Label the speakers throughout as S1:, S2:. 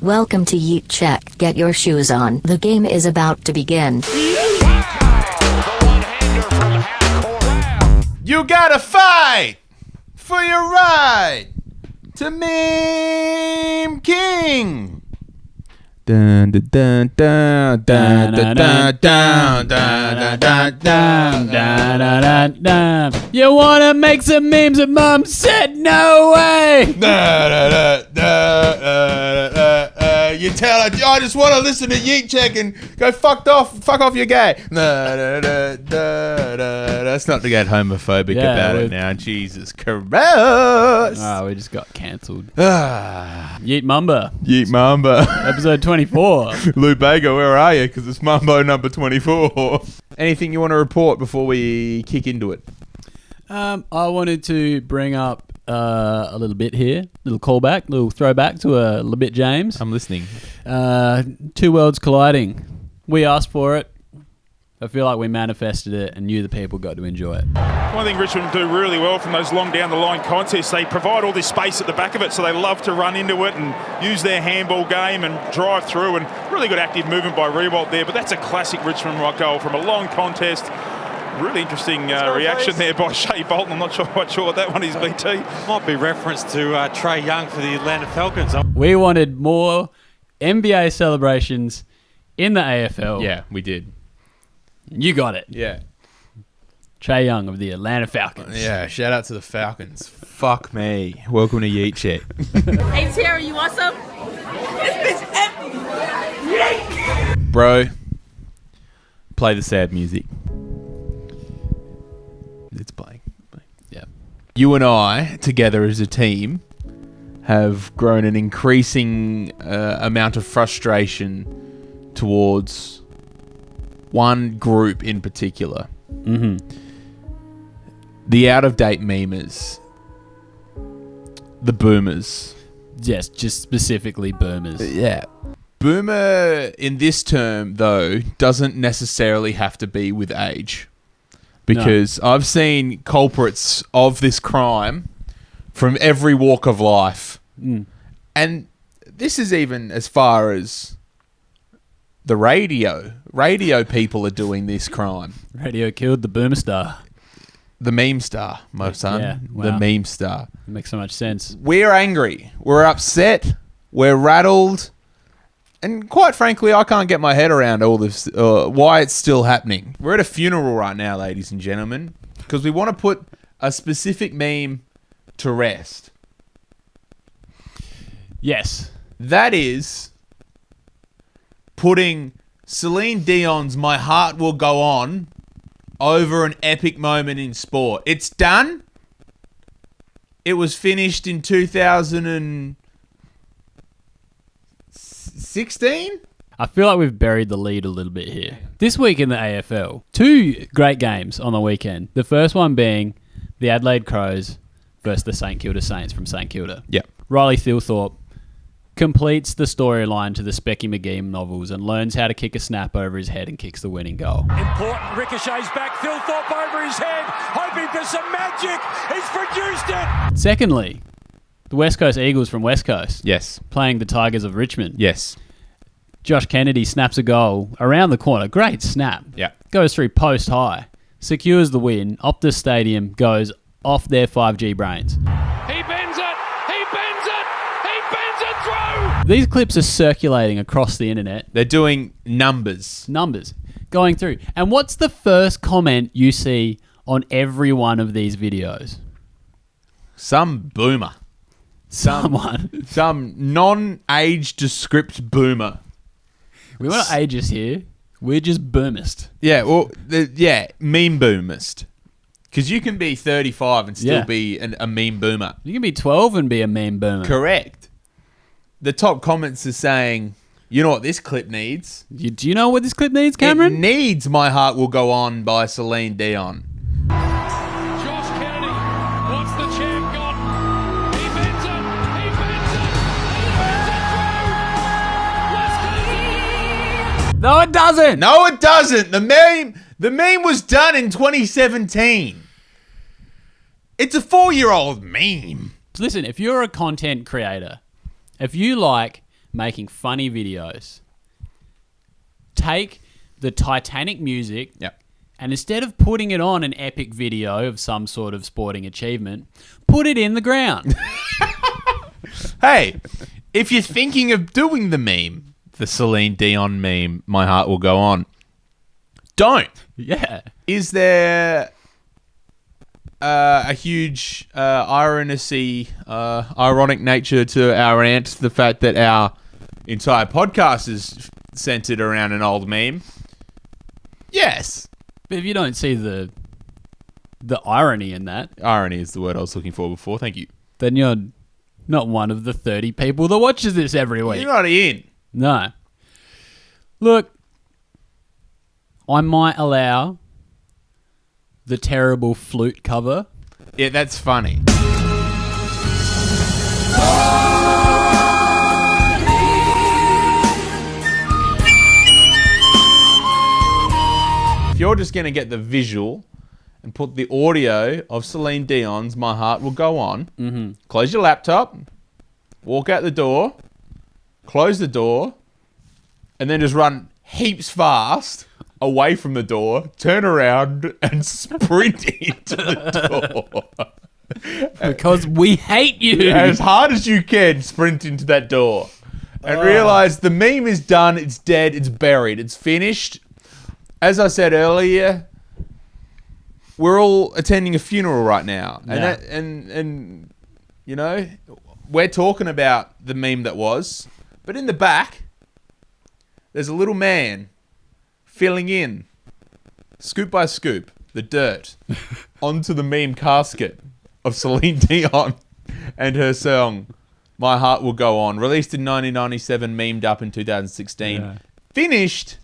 S1: Welcome to YEET Check. Get your shoes on. The game is about to begin.
S2: You gotta fight for your right to Meme King. Dun dun dun dun dun dun dun dun dun dun dun.
S3: You wanna make some memes and Mum said no way.
S2: You tell her, I just want to listen to Yeet Check and go fuck off, you're gay. That's not to get homophobic about it now. Jesus Christ.
S3: Oh, we just got cancelled. Yeet Mumba.
S2: Yeet Mamba.
S3: Episode 24.
S2: Lou Bega, where are you? Because it's Mambo number 24. Anything you want to report before we kick into it?
S3: I wanted to bring up a little bit here, little callback, little throwback to a little bit James.
S2: I'm listening.
S3: Two worlds colliding. We asked for it. I feel like we manifested it and you, the people, got to enjoy it.
S4: One thing Richmond do really well from those long down the line contests, they provide all this space at the back of it, so they love to run into it and use their handball game and drive through, and really good active movement by Riewoldt there. But that's a classic Richmond rock goal from a long contest. Really interesting reaction there by Shea Bolton. I'm not quite sure what that one is, BT.
S5: Might be reference to Trey Young for the Atlanta Falcons.
S3: We wanted more NBA celebrations in the AFL.
S2: Yeah, we did.
S3: You got it.
S2: Yeah.
S3: Trey Young of the Atlanta Falcons.
S2: Yeah, shout out to the Falcons. Fuck me. Welcome to Yeet Check.
S6: Hey, Terry, you want some? This bitch empty.
S2: Bro, play the sad music. It's playing.
S3: Yeah.
S2: You and I, together as a team, have grown an increasing amount of frustration towards one group in particular.
S3: Mm-hmm.
S2: The out-of-date memers. The boomers.
S3: Yes, just specifically boomers.
S2: Yeah. Boomer in this term, though, doesn't necessarily have to be with age. Because I've seen culprits of this crime from every walk of life.
S3: Mm.
S2: And this is even as far as the radio. Radio people are doing this crime.
S3: Radio killed the boomer star.
S2: The meme star, my son.
S3: Yeah, wow.
S2: The meme star.
S3: It makes so much sense.
S2: We're angry. We're upset. We're rattled. And quite frankly, I can't get my head around all this, why it's still happening. We're at a funeral right now, ladies and gentlemen, because we want to put a specific meme to rest.
S3: Yes.
S2: That is putting Celine Dion's My Heart Will Go On over an epic moment in sport. It's done. It was finished in 2016.
S3: I feel like we've buried the lead a little bit here. This week in the AFL, two great games on the weekend. The first one being the Adelaide Crows versus the St Kilda Saints from St Kilda.
S2: Yep.
S3: Riley Thilthorpe completes the storyline to the Specky McGee novels and learns how to kick a snap over his head and kicks the winning goal.
S7: Important ricochets back, Thilthorpe over his head, hoping for some magic. He's produced it.
S3: Secondly, the West Coast Eagles from West Coast.
S2: Yes.
S3: Playing the Tigers of Richmond.
S2: Yes.
S3: Josh Kennedy snaps a goal around the corner. Great snap.
S2: Yeah.
S3: Goes through post high. Secures the win. Optus Stadium goes off their 5G brains.
S7: He bends it. He bends it. He bends it through.
S3: These clips are circulating across the internet.
S2: They're doing numbers.
S3: Numbers. Going through. And what's the first comment you see on every one of these videos?
S2: Some boomer.
S3: Someone.
S2: Some non-age-descript boomer.
S3: We want to age us here. We're just boomist.
S2: Yeah, well, meme boomist. Because you can be 35 and still be a meme boomer.
S3: You can be 12 and be a meme boomer.
S2: Correct. The top comments are saying, you know what this clip needs?
S3: Do you know what this clip needs, Cameron?
S2: It needs My Heart Will Go On by Celine Dion.
S7: Josh Kennedy, what's the champ got? He bends it. He bends it. He bends it through.
S3: No, it doesn't.
S2: No, it doesn't. The meme was done in 2017. It's a 4-year-old meme.
S3: Listen, if you're a content creator, if you like making funny videos. Take the Titanic music,
S2: Yep.
S3: and instead of putting it on an epic video of some sort of sporting achievement, put it in the ground.
S2: Hey, if you're thinking of doing the meme, the Celine Dion meme, My Heart Will Go On, don't.
S3: Yeah.
S2: Is there a huge ironic nature to our rant, the fact that our entire podcast is centered around an old meme? Yes.
S3: But if you don't see the irony in that,
S2: Irony is the word I was looking for before. Thank you.
S3: then you're not one of the 30 people that watches this every week.
S2: You're not in.
S3: No. Look, I might allow the terrible flute cover.
S2: Yeah, that's funny. If you're just going to get the visual and put the audio of Celine Dion's My Heart Will Go On, close your laptop, walk out the door, close the door, and then just run heaps fast away from the door, turn around and sprint into the door.
S3: Because we hate you.
S2: As hard as you can, sprint into that door. And realize the meme is done, it's dead, it's buried, it's finished. As I said earlier, we're all attending a funeral right now. And
S3: Yeah.
S2: and you know, we're talking about the meme that was, but in the back, there's a little man filling in, scoop by scoop, the dirt onto the meme casket of Celine Dion and her song My Heart Will Go On, released in 1997, memed up in 2016,
S3: Yeah.
S2: finished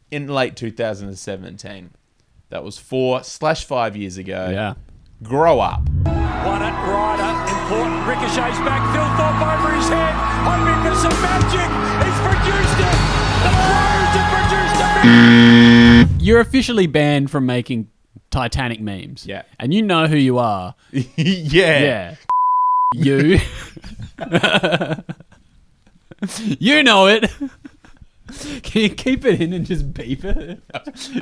S2: in late 2017. That was 4/5 years ago.
S3: Yeah.
S2: Grow up.
S7: Won it, Ryder, important, ricochets back, Philthorpe over his head, hoping for some magic, he's produced it, the Crows have produced it.
S3: You're officially banned from making Titanic memes.
S2: Yeah.
S3: And you know who you are.
S2: Yeah.
S3: Yeah. You. You know it. Can you keep it in and just beep it?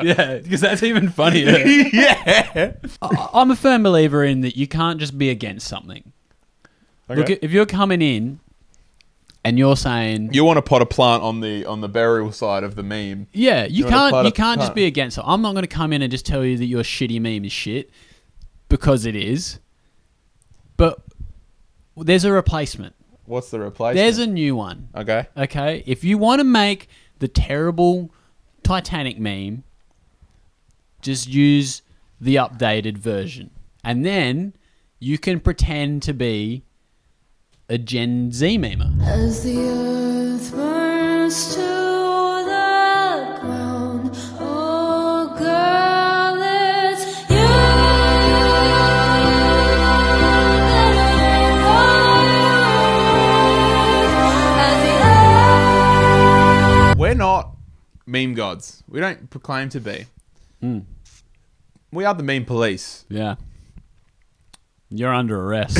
S3: Yeah, because that's even funnier.
S2: Yeah.
S3: I'm a firm believer in that you can't just be against something. Look, if you're coming in and you're saying,
S2: You want to pot a plant on the burial side of the meme.
S3: yeah, you
S2: wanna put
S3: can't
S2: a-
S3: just be against it. I'm not going to come in and just tell you that your shitty meme is shit, because it is. But there's a replacement.
S2: What's the replacement?
S3: There's a new one.
S2: Okay.
S3: Okay, if you want to make the terrible Titanic meme, just use the updated version. And then you can pretend to be a Gen Z memer.
S8: As the earth burns to the ground, oh girl, it's you that I
S2: We're not meme gods. We don't proclaim to be. We are the meme police.
S3: Yeah. You're under arrest.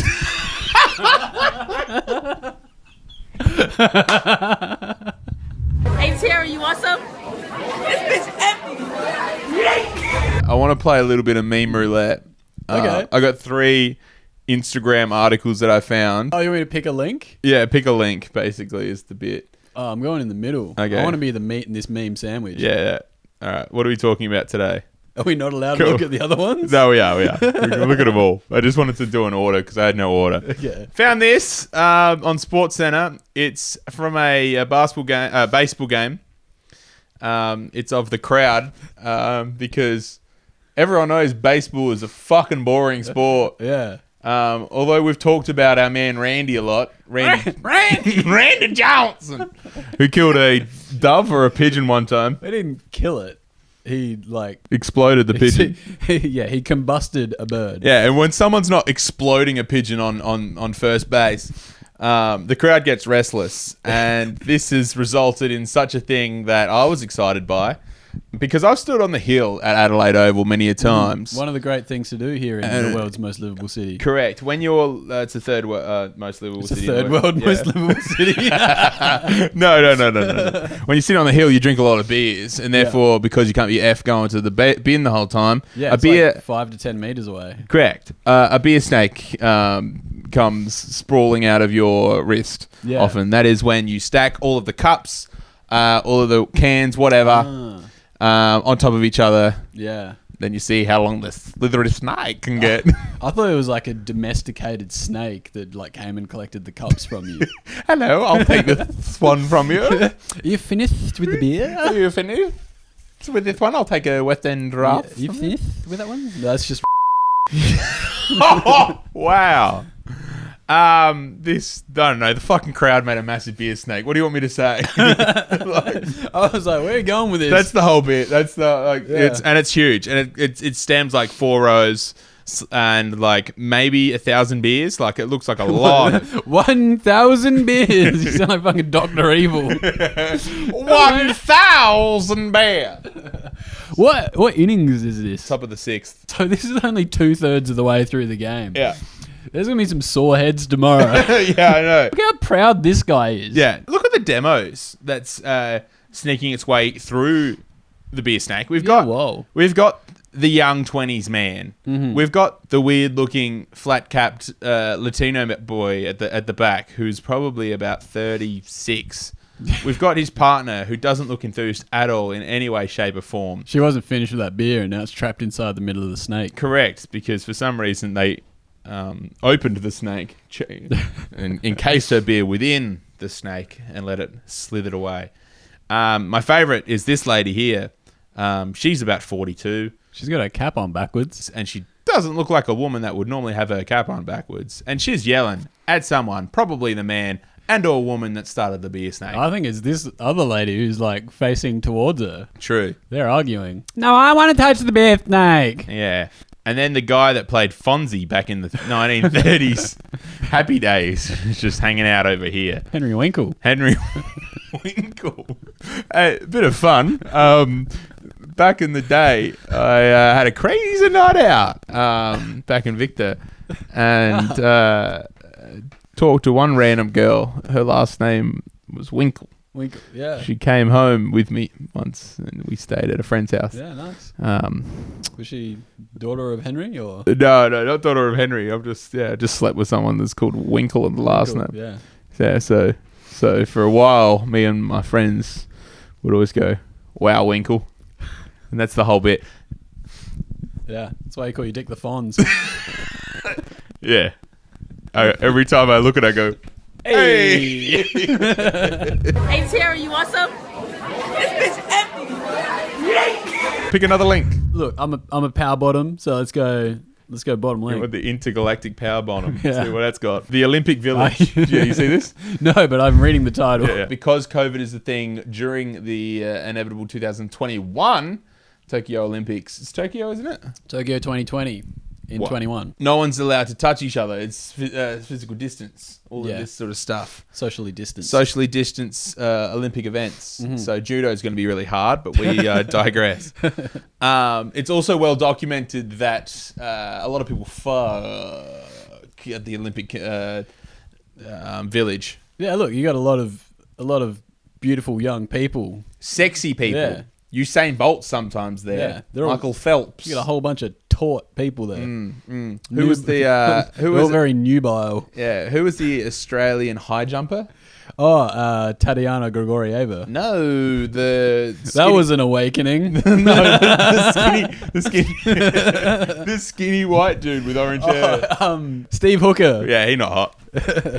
S6: Hey Terry, you want some? This bitch empty.
S2: I want to play a little bit of meme roulette.
S3: Okay.
S2: I got 3 Instagram articles that I found.
S3: Oh, you want me to pick a link?
S2: Yeah, pick a link, basically, is the bit.
S3: Oh, I'm going in the middle.
S2: Okay.
S3: I want to be the meat in this meme sandwich.
S2: Yeah. All right. What are we talking about today?
S3: Are we not allowed to
S2: Cool.
S3: look at the other ones?
S2: No, we are. We can look at them all. I just wanted to do an order because I had no order.
S3: Okay.
S2: Found this on Sports Center. It's from a baseball game. It's of the crowd because everyone knows baseball is a fucking boring sport.
S3: Yeah.
S2: Although we've talked about our man Randy a lot. Randy Johnson, who killed a dove or a pigeon one time.
S3: They didn't kill it. He
S2: Exploded the pigeon.
S3: he combusted a bird.
S2: Yeah, and when someone's not exploding a pigeon on first base, the crowd gets restless. And this has resulted in such a thing that I was excited by. Because I've stood on the hill at Adelaide Oval many a times.
S3: One of the great things to do here in the world's most livable city.
S2: Correct. When you're, it's the third most livable city.
S3: It's the third world most livable city.
S2: No. When you sit on the hill, you drink a lot of beers, and therefore, because you can't be going to the bin the whole time,
S3: Yeah,
S2: a beer.
S3: like 5 to 10 meters away.
S2: Correct. A beer snake comes sprawling out of your wrist.
S3: Yeah.
S2: Often that is when you stack all of the cups, all of the cans, whatever, on top of each other.
S3: Yeah.
S2: Then you see how long the slithery snake can get.
S3: I thought it was like a domesticated snake that like came and collected the cups from you.
S2: Hello, I'll take this one from you.
S3: Are you finished with the beer?
S2: Are you finished with this one? I'll take a West End draft.
S3: You finished with that one? No, that's just.
S2: Oh, wow. I don't know. The fucking crowd made a massive beer snake. What do you want me to say?
S3: I was like, where are you going with this?
S2: That's the whole bit. That's the it's huge, and it stems like 4 rows and like maybe 1,000 beers. Like it looks like a lot.
S3: 1,000 beers. You sound like fucking Dr. Evil.
S2: 1,000 beer.
S3: What innings is this?
S2: Top of the 6th.
S3: So this is only 2/3 of the way through the game.
S2: Yeah.
S3: There's going to be some sore heads tomorrow.
S2: Yeah, I know.
S3: Look how proud this guy is.
S2: Yeah. Look at the demos that's sneaking its way through the beer snake. We've got the young 20s man. Mm-hmm. We've got the weird looking flat capped Latino boy at the back who's probably about 36. We've got his partner who doesn't look enthused at all in any way, shape or form.
S3: She wasn't finished with that beer and now it's trapped inside the middle of the snake.
S2: Correct, because for some reason they opened the snake and encased her beer within the snake and let it slither away. My favourite is this lady here. She's about 42.
S3: She's got her cap on backwards.
S2: And she doesn't look like a woman that would normally have her cap on backwards. And she's yelling at someone, probably the man and or woman that started the beer snake.
S3: I think it's this other lady who's like facing towards her.
S2: True.
S3: They're arguing. No, I want to touch the beer snake.
S2: Yeah. And then the guy that played Fonzie back in the 1930s, Happy Days, is just hanging out over here.
S3: Henry Winkle.
S2: Henry Winkle. A bit of fun. Back in the day, I had a crazy night out back in Victor and talked to one random girl. Her last name was Winkle.
S3: Winkle, yeah.
S2: She came home with me once and we stayed at a friend's house.
S3: Yeah, nice. Was she daughter of Henry or?
S2: No, not daughter of Henry. I've just slept with someone that's called Winkle in the last name.
S3: Yeah.
S2: Yeah, so for a while, me and my friends would always go, "Wow, Winkle," and that's the whole bit.
S3: Yeah, that's why you call your dick the Fonz.
S2: Yeah. Every time I look at it, I go, "Hey!"
S6: Hey, Terry, you want some? This bitch empty.
S2: Pick another link.
S3: Look, I'm a power bottom, so let's go bottom link.
S2: With the intergalactic power bottom.
S3: Yeah.
S2: See what that's got. The Olympic Village. Yeah, you see this?
S3: No, but I'm reading the title.
S2: Yeah. Because COVID is the thing during the inevitable 2021 Tokyo Olympics. It's Tokyo, isn't it?
S3: Tokyo 2020 in 21.
S2: No one's allowed to touch each other. It's physical distance. All of this sort of stuff.
S3: Socially distanced.
S2: Socially distanced Olympic events. Mm-hmm. So judo is going to be really hard, but we digress. It's also well documented that a lot of people fuck at the Olympic village.
S3: Yeah, look, you got a lot of beautiful young people,
S2: sexy people.
S3: Yeah.
S2: Usain Bolt sometimes there. Yeah, Michael Phelps.
S3: You got a whole bunch of taut people there.
S2: Who was the who was
S3: very nubile?
S2: Yeah, who was the Australian high jumper?
S3: Oh, Tatiana Grigorieva.
S2: No,
S3: that was an awakening.
S2: No, the skinny white dude with orange hair.
S3: Steve Hooker.
S2: Yeah, he not hot.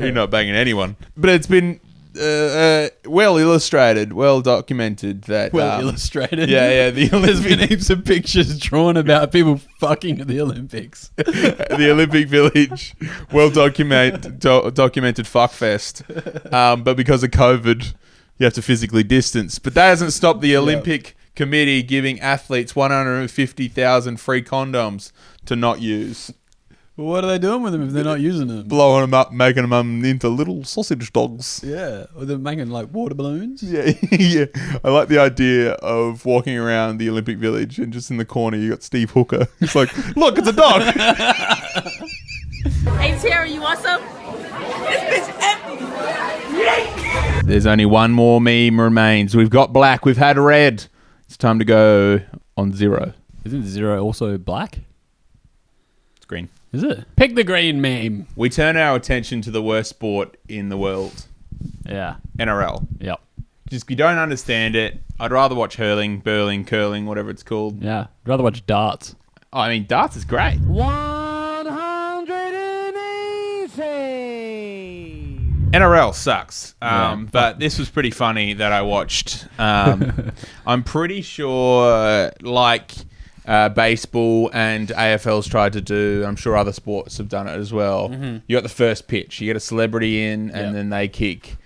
S2: He not banging anyone. But it's been well illustrated, well documented that.
S3: Well illustrated.
S2: Yeah.
S3: There's been heaps of pictures drawn about people fucking at the Olympics.
S2: The Olympic Village, well documented fuckfest. But because of COVID, you have to physically distance. But that hasn't stopped the Olympic Committee giving athletes 150,000 free condoms to not use.
S3: Well, what are they doing with them if they're not using them?
S2: Blowing them up, making them into little sausage dogs.
S3: Yeah, or they're making like water balloons.
S2: Yeah, yeah. I like the idea of walking around the Olympic Village and just in the corner you got Steve Hooker. It's like, look, it's a dog.
S6: Hey, Tara, you want some? This bitch empty.
S2: There's only one more meme remains. We've got black, we've had red. It's time to go on zero.
S3: Isn't zero also black?
S2: It's green.
S3: Is it? Pick the green meme.
S2: We turn our attention to the worst sport in the world.
S3: Yeah.
S2: NRL.
S3: Yep.
S2: Just, you don't understand it. I'd rather watch hurling, burling, curling, whatever it's called.
S3: Yeah. I'd rather watch darts.
S2: Oh, I mean, darts is great.
S7: 180.
S2: NRL sucks.
S3: Yeah.
S2: But this was pretty funny that I watched. I'm pretty sure, like baseball and AFL's tried to do, I'm sure other sports have done it as well.
S3: Mm-hmm.
S2: You got the first pitch. You get a celebrity in, and then they kick,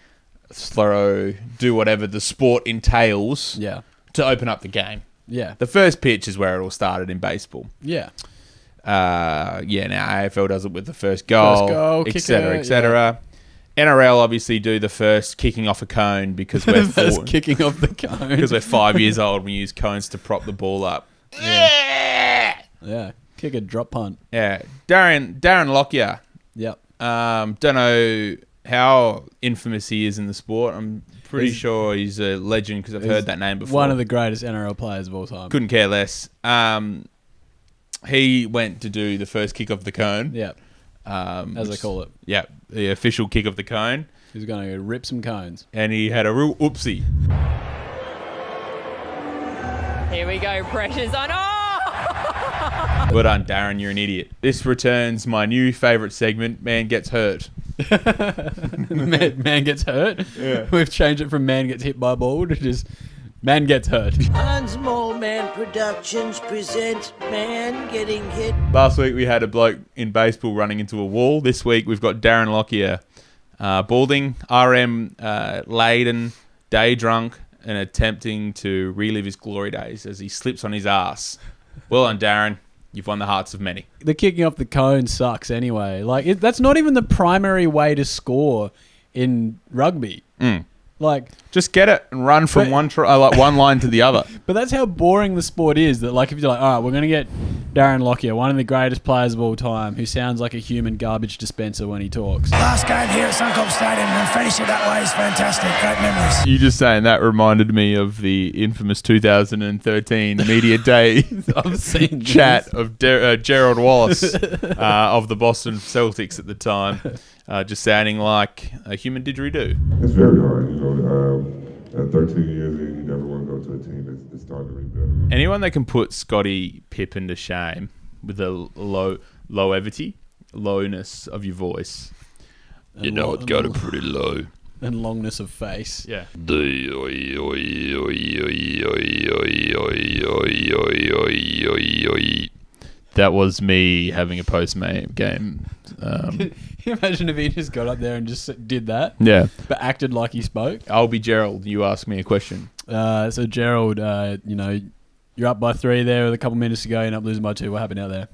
S2: throw, do whatever the sport entails to open up the game.
S3: Yeah.
S2: The first pitch is where it all started in baseball.
S3: Yeah.
S2: Now AFL does it with the first goal,
S3: kicker,
S2: etc., etc. NRL obviously do the first kicking off a cone because we're
S3: First kicking off the cone.
S2: because we're 5 years old. We use cones to prop the ball up.
S3: Yeah. Kick a drop punt.
S2: Yeah, Darren Lockyer.
S3: Yep.
S2: Don't know how infamous he is in the sport. I'm pretty sure he's a legend because I've heard that name before.
S3: One of the greatest NRL players of all time.
S2: Couldn't care less. He went to do the first kick of the cone.
S3: Yep. As they call it.
S2: Yeah, the official kick of the cone.
S3: He's going to rip some cones.
S2: And he had a real oopsie.
S9: Here we go, pressure's on. Oh!
S2: Well done, Darren, you're an idiot. This returns my new favourite segment, Man Gets Hurt.
S3: man gets hurt?
S2: Yeah.
S3: We've changed it from man gets hit by a ball to just man gets hurt.
S10: Small Man Productions presents Man Getting Hit.
S2: Last week we had a bloke in baseball running into a wall. This week we've got Darren Lockyer, balding, RM laden, day drunk, and attempting to relive his glory days as he slips on his ass. Well done, Darren. You've won the hearts of many.
S3: The kicking off the cone sucks anyway. Like that's not even the primary way to score in rugby. Like,
S2: just get it and run from one line to the other.
S3: But that's how boring the sport is. That like if you're like, all right, we're gonna get Darren Lockyer, one of the greatest players of all time, who sounds like a human garbage dispenser when he talks.
S11: Last game here at Suncorp Stadium and finish it that way is fantastic. Great memories.
S2: You just saying that reminded me of the infamous 2013 media day
S3: I've seen
S2: chat of Gerald Wallace of the Boston Celtics at the time, just sounding like a human didgeridoo.
S12: It's very hard, you know. At 13 years in, you never want to go to a team that's starting to rebuild.
S2: Anyone that can put Scottie Pippen to shame with the lowness of your voice,
S3: you know it's got a pretty low. And longness of face.
S2: Yeah. That was me having a post-game.
S3: Can you imagine if he just got up there and just did that?
S2: Yeah.
S3: But acted like he spoke?
S2: I'll be Gerald. You ask me a question.
S3: So Gerald, you know, you're up by 3 there with a couple minutes to go. You end up losing by 2. What happened out there?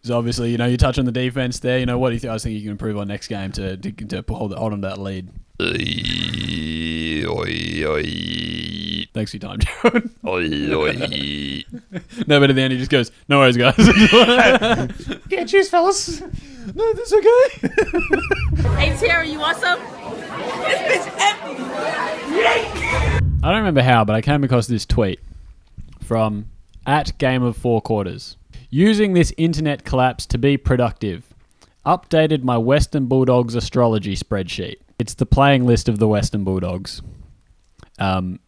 S3: So obviously, you know, you touch on the defense there. You know, what do you think? I was thinking you can improve on next game to hold on to that lead. Thanks for your time, Gerald. No, but at the end he just goes, "No worries, guys."
S2: Yeah, cheers, fellas.
S3: No, that's okay.
S6: Hey, Tara, you want some? This bitch empty.
S3: I don't remember how, but I came across this tweet from @Game of 4 Quarters. Using this internet collapse to be productive. Updated my Western Bulldogs astrology spreadsheet. It's the playing list of the Western Bulldogs. And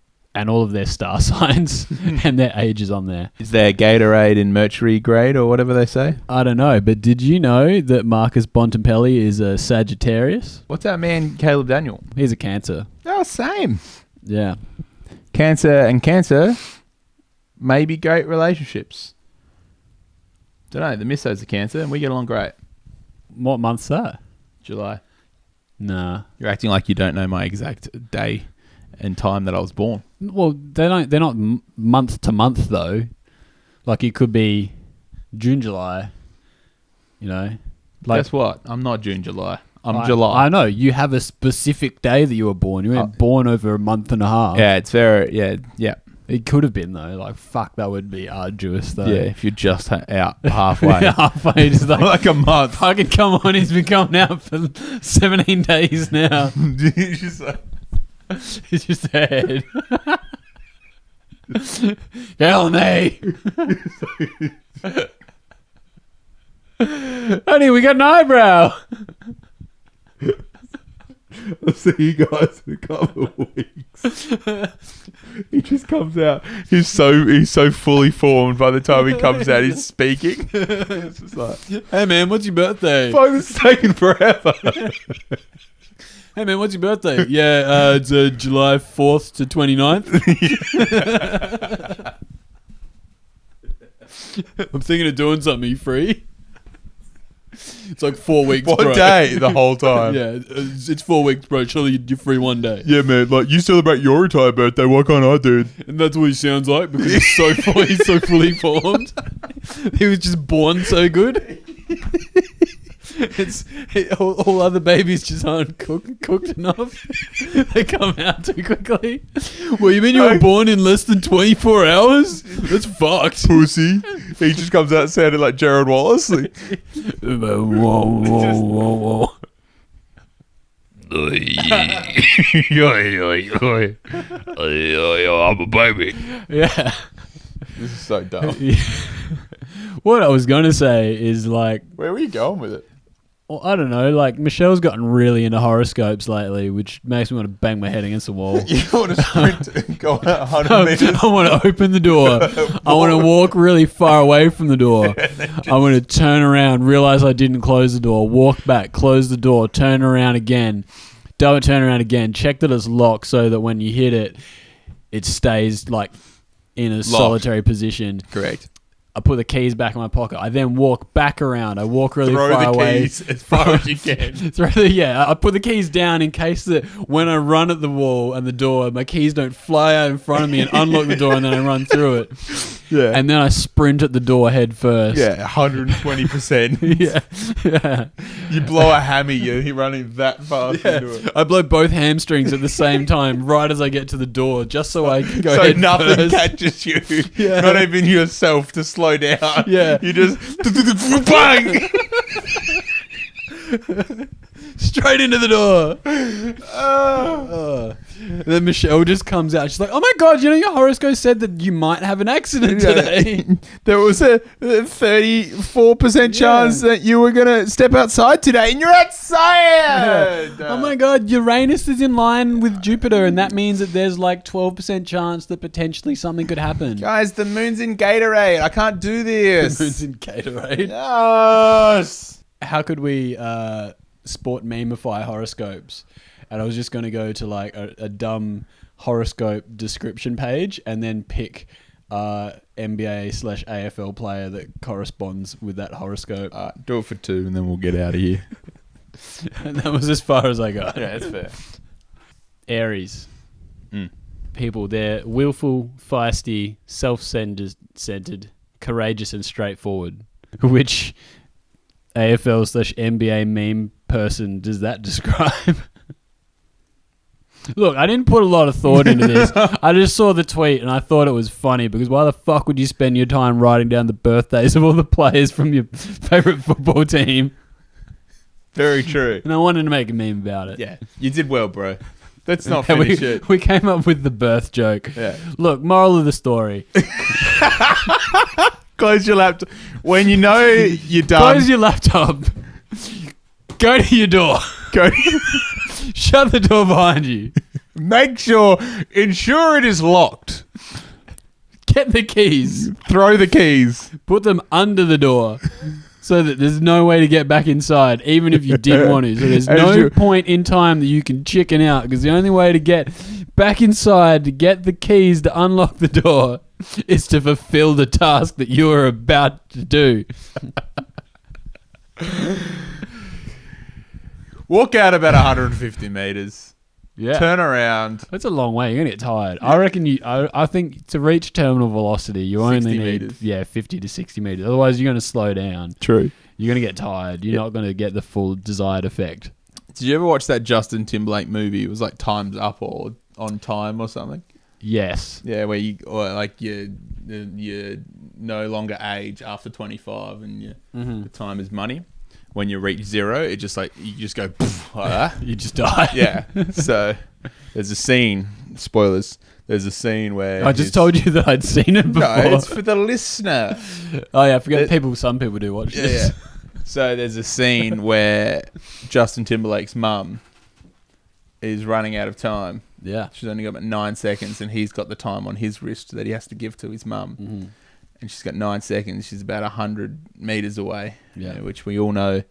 S3: all of their star signs and their ages on there.
S2: Is there Gatorade in Mercury grade or whatever they say?
S3: I don't know, but did you know that Marcus Bontempelli is a Sagittarius?
S2: What's that man, Caleb Daniel?
S3: He's a Cancer.
S2: Oh, same.
S3: Yeah.
S2: Cancer and Cancer may be great relationships. Don't know, the misso's a Cancer and we get along great.
S3: What month's that?
S2: July.
S3: Nah.
S2: You're acting like you don't know my exact day and time that I was born.
S3: Well, they're not month to month though. Like it could be June, July. You know, like
S2: Guess what? I'm not June, July. I'm July.
S3: I know you have a specific day that you were born. You weren't born over a month and a half.
S2: Yeah, it's very yeah.
S3: It could have been though. Like fuck, that would be arduous though.
S2: Yeah, if you're just out halfway.
S3: Halfway, just
S2: like a month.
S3: Fucking come on, he's been coming out for 17 days now.
S2: He's just like,
S3: It's just head. Hell me. Honey, we got an eyebrow.
S2: I'll see you guys in a couple of weeks. He just comes out. He's so fully formed by the time he comes out. He's speaking. It's just like,
S3: hey man, what's your birthday?
S2: fuck, this is taking forever.
S3: Hey man, what's your birthday? Yeah, it's July 4th to 29th. I'm thinking of doing something. You free? It's like 4 weeks,
S2: What
S3: bro.
S2: day? The whole time.
S3: Yeah, it's 4 weeks, bro. Surely you're free one day.
S2: Yeah, man. Like, you celebrate your retired birthday. Why can't I, dude?
S3: And that's what he sounds like because he's so fully formed. He was just born so good. All other babies just aren't cooked enough. They come out too quickly. Well, you mean you were born in less than 24 hours? That's fucked.
S2: Pussy. He just comes out sounding like Jared Wallace. Like,
S3: whoa.
S2: I'm a baby.
S3: Yeah.
S2: This is so dumb.
S3: What I was going to say is like...
S2: Where were you going with it?
S3: Well, I don't know. Like, Michelle's gotten really into horoscopes lately, which makes me want to bang my head against the wall.
S2: You want to sprint and go out 100 meters?
S3: I want to open the door. I want to walk really far away from the door. I want to turn around, realize I didn't close the door, walk back, close the door, turn around again, double turn around again, check that it's locked so that when you hit it, it stays like in a solitary position.
S2: Correct.
S3: I put the keys back in my pocket. I then walk back around. I walk really
S2: Throw
S3: far
S2: the
S3: away.
S2: keys as far as you can.
S3: I put the keys down in case that when I run at the wall and the door, my keys don't fly out in front of me and unlock the door and then I run through it.
S2: Yeah.
S3: And then I sprint at the door head first.
S2: Yeah, 120%.
S3: Yeah.
S2: You blow a hammy, you're running that fast into it.
S3: I blow both hamstrings at the same time right as I get to the door just so I can go
S2: So
S3: head
S2: nothing
S3: first.
S2: catches you.
S3: Yeah.
S2: Not even yourself to slow down.
S3: Yeah.
S2: You just bang.
S3: Straight into the door. And then Michelle just comes out. She's like, "Oh my god, you know your horoscope said that you might have an accident today."
S2: There was a 34% chance that you were going to step outside today, and you're outside.
S3: Oh my god, Uranus is in line with Jupiter, and that means that there's like 12% chance that potentially something could happen.
S2: Guys, the moon's in Gatorade. I can't do this.
S3: The moon's in Gatorade.
S2: Yes.
S3: How could we sport memify horoscopes? And I was just going to go to like a dumb horoscope description page and then pick NBA/AFL player that corresponds with that horoscope.
S2: Do it for 2 and then we'll get out of here.
S3: And that was as far as I got.
S2: Yeah, that's fair.
S3: Aries. People, they're willful, feisty, self-centered, courageous and straightforward. Which AFL/NBA meme person does that describe? Look, I didn't put a lot of thought into this. I just saw the tweet and I thought it was funny because why the fuck would you spend your time writing down the birthdays of all the players from your favourite football team?
S2: Very true.
S3: And I wanted to make a meme about it.
S2: Yeah, you did well, bro. Let's not finish it.
S3: We came up with the birth joke.
S2: Yeah.
S3: Look, moral of the story.
S2: Close your laptop. When you know you're done.
S3: Close your laptop. Go to your door. Shut the door behind you.
S2: Ensure it is locked.
S3: Get the keys.
S2: Throw the keys.
S3: Put them under the door so that there's no way to get back inside, even if you did want to. So there's no point in time that you can chicken out because the only way to get back inside, to get the keys to unlock the door, is to fulfill the task that you are about to do.
S2: Walk out about 150 meters.
S3: Yeah.
S2: turn around.
S3: That's a long way. You're gonna get tired. I reckon I think to reach terminal velocity, you only
S2: 60
S3: need
S2: meters.
S3: 50 to 60 meters. Otherwise, you're gonna slow down.
S2: True.
S3: You're gonna get tired. You're not gonna get the full desired effect.
S2: Did you ever watch that Justin Timberlake movie? It was like Time's Up or On Time or something.
S3: Yes.
S2: Yeah, where you no longer age after 25, and the time is money. When you reach zero, it just like you just go like that.
S3: You just die.
S2: Yeah. So there's a scene. Spoilers. There's a scene where
S3: I just told you that I'd seen it before.
S2: No, it's for the listener.
S3: Oh yeah, I forget. Some people do watch this.
S2: Yeah. So there's a scene where Justin Timberlake's mum is running out of time.
S3: Yeah.
S2: She's only got about 9 seconds, and he's got the time on his wrist that he has to give to his mum.
S3: Mm-hmm.
S2: And she's got 9 seconds. She's about 100 meters away,
S3: Yeah.
S2: which we all know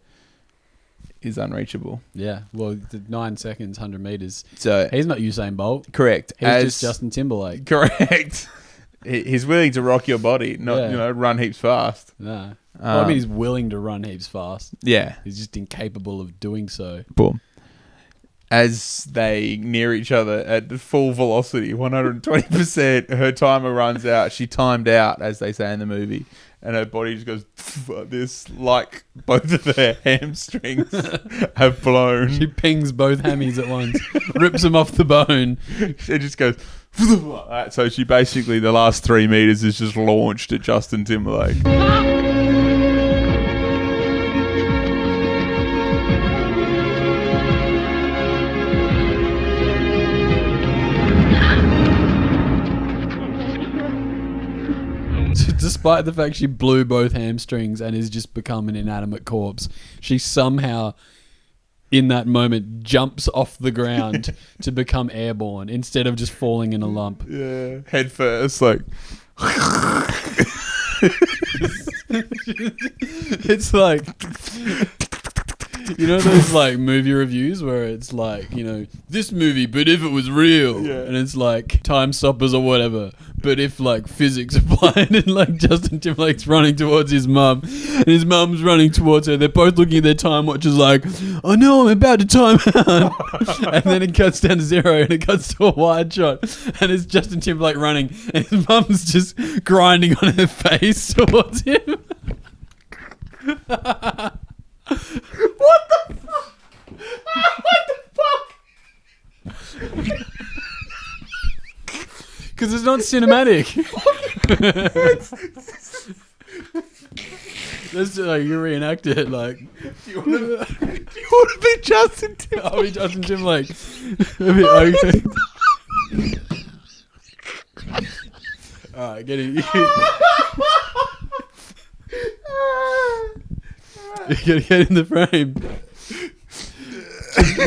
S2: is unreachable.
S3: Yeah. Well, the 9 seconds, 100 meters.
S2: So
S3: he's not Usain Bolt.
S2: Correct.
S3: He's just Justin Timberlake.
S2: Correct. He's willing to rock your body, not run heaps fast.
S3: No. Well, I mean, he's willing to run heaps fast.
S2: Yeah.
S3: He's just incapable of doing so.
S2: Boom. As they near each other at full velocity, 120%, her timer runs out. She timed out, as they say in the movie, and her body just goes like this, like both of their hamstrings have blown.
S3: She pings both hammies at once, rips them off the bone.
S2: She just goes like that. So she basically, the last 3 meters is just launched at Justin Timberlake.
S3: Despite the fact she blew both hamstrings and has just become an inanimate corpse, she somehow, in that moment, jumps off the ground to become airborne instead of just falling in a lump.
S2: Yeah, head first, like.
S3: It's like, you know those like movie reviews where it's like, you know, this movie, but if it was real, and it's like time stoppers or whatever, but if like physics applied, and like Justin Timberlake's running towards his mum, and his mum's running towards her, they're both looking at their time watches like, oh no, I'm about to time out, and then it cuts down to 0 and it cuts to a wide shot, and it's Justin Timberlake running, and his mum's just grinding on her face towards him.
S2: What the fuck? What the fuck?
S3: Because it's not cinematic. That's you reenact it like.
S2: Do you want to be Justin Timberlake?
S3: I'll be Justin Timberlake. Okay. All right, get it. You gotta get in the frame.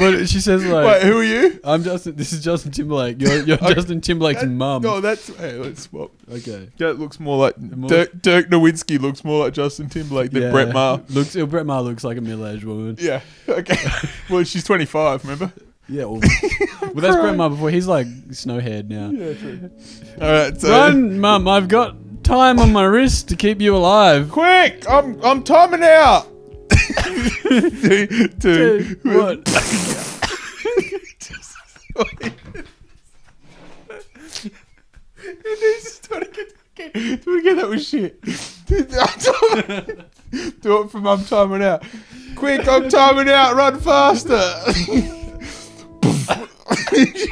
S3: What she says like,
S2: wait, who are you?
S3: I'm Justin. This is Justin Timberlake. You're Justin Timberlake's mum.
S2: No, that's. Hey, let's swap.
S3: Okay.
S2: That looks more like Dirk Nowitzki looks more like Justin Timberlake than Brett Maher.
S3: Brett Maher looks like a middle-aged woman.
S2: Yeah. Okay. Well, she's 25. Remember?
S3: Yeah. Well, that's Brett Maher before. He's like snow-haired now.
S2: Yeah. True. All right. So
S3: run, Mum. I've got time on my wrist to keep you alive.
S2: Quick! I'm timing out. Two.
S3: What?
S2: Do it again. That was shit. Do it from I'm timing out. Quick! I'm timing out. Run faster.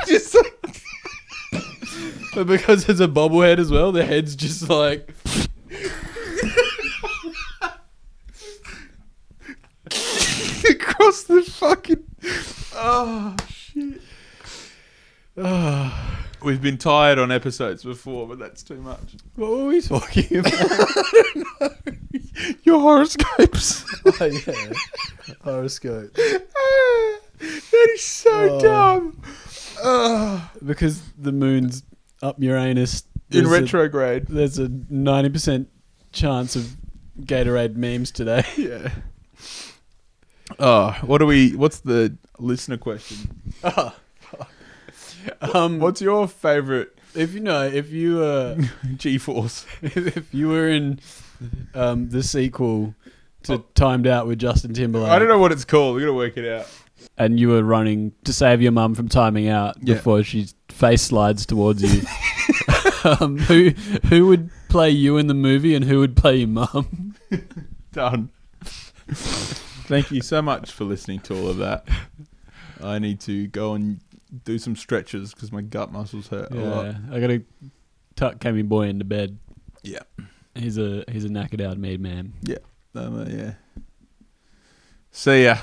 S2: Just like,
S3: but because it's a bobblehead as well, the head's just like.
S2: Across the fucking. Oh shit. Oh. We've been tired on episodes before, but that's too much.
S3: What were we talking about?
S2: I don't know. Your horoscopes.
S3: Oh yeah, horoscope.
S2: That is so dumb.
S3: Because the moon's up Uranus
S2: In retrograde.
S3: There's a 90% chance of Gatorade memes today.
S2: Yeah. Oh, what's the listener question? What's your favorite?
S3: If you
S2: G-Force.
S3: if you were in the sequel to Timed Out with Justin Timberlake.
S2: I don't know what it's called. We're gonna work it out.
S3: and you were running to save your mum from timing out before she face slides towards you, who would play you in the movie and who would play your mum?
S2: Done. Thank you so much for listening to all of that. I need to go and do some stretches because my gut muscles hurt a lot.
S3: I got to tuck Cammy boy into bed.
S2: Yeah.
S3: He's a knackered out made man.
S2: Yeah. Yeah. See ya.